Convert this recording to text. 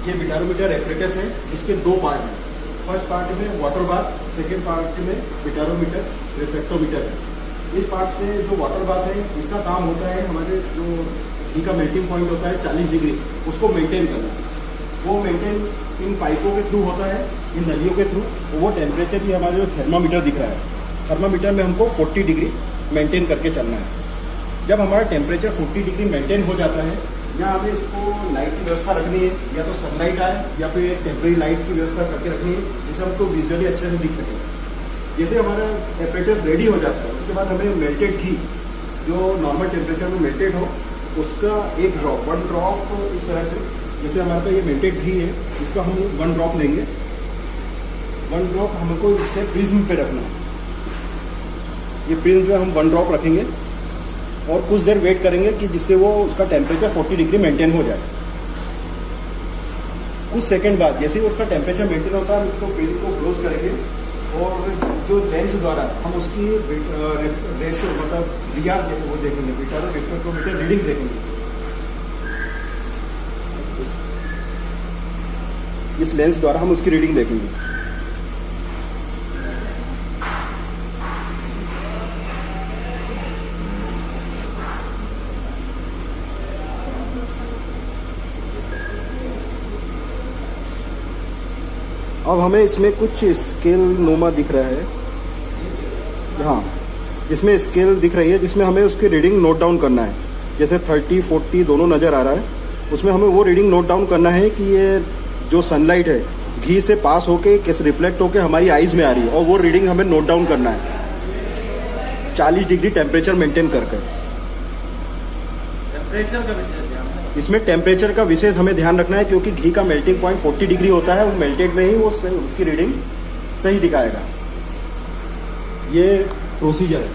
ये विटारोमीटर एपरेटस है जिसके दो पार्ट हैं। फर्स्ट पार्ट में वाटर बाथ, सेकेंड पार्ट में विटारोमीटर रिफ्रेक्टोमीटर है। इस पार्ट से जो वाटर बाथ है इसका काम होता है हमारे जो घी का मेल्टिंग पॉइंट होता है 40 डिग्री, उसको मेंटेन करना। वो मेंटेन इन पाइपों के थ्रू होता है, इन नलियों के थ्रू। वो टेम्परेचर भी हमारे जो थर्मामीटर दिख रहा है, थर्मामीटर में हमको 40 डिग्री मेंटेन करके चलना है। जब हमारा टेम्परेचर 40 डिग्री मेंटेन हो जाता है, या हमें इसको लाइट की व्यवस्था रखनी है, या तो सनलाइट आए या फिर टेम्परेरी लाइट की व्यवस्था करके रखनी है जिससे हमको विजुअली अच्छे से दिख सके। जैसे हमारा टेम्परेचर रेडी हो जाता है, उसके बाद हमें मेल्टेड घी जो नॉर्मल टेम्परेचर में मेल्टेड हो उसका एक ड्रॉप, 1 ड्रॉप इस तरह से, जैसे हमारे पास ये मेल्टेड घी है इसका हम 1 ड्रॉप लेंगे। 1 ड्रॉप हमको इसके प्रिज्म पे रखना है। ये प्रिज्म पे हम 1 ड्रॉप रखेंगे और कुछ देर वेट करेंगे कि जिससे वो उसका टेम्परेचर 40 डिग्री मेंटेन हो जाए। कुछ सेकंड बाद जैसे ही उसका टेम्परेचर मेंटेन होता है, हम उसको प्रिज्म को क्लोज करेंगे और जो लेंस द्वारा हम उसकी रेशियो मतलब VR वो देखेंगे, विटारो रिफ्रेक्टोमीटर रीडिंग देखेंगे। इस लेंस द्वारा हम उसकी रीडिंग देखेंगे। अब हमें इसमें कुछ स्केल नुमा दिख रहा है, हाँ इसमें स्केल दिख रही है जिसमें हमें उसकी रीडिंग नोट डाउन करना है। जैसे 30, 40 दोनों नज़र आ रहा है, उसमें हमें वो रीडिंग नोट डाउन करना है कि ये जो सनलाइट है घी से पास होके कैसे रिफ्लेक्ट होके हमारी आइज़ में आ रही है, और वो रीडिंग हमें नोट डाउन करना है 40 डिग्री टेम्परेचर मेंटेन करके। टेम्परेचर का विशेष ध्यान, इसमें टेम्परेचर का विशेष हमें ध्यान रखना है क्योंकि घी का मेल्टिंग पॉइंट 40 डिग्री होता है, वो मेल्टेड में ही वो उसकी रीडिंग सही दिखाएगा। ये प्रोसीजर है।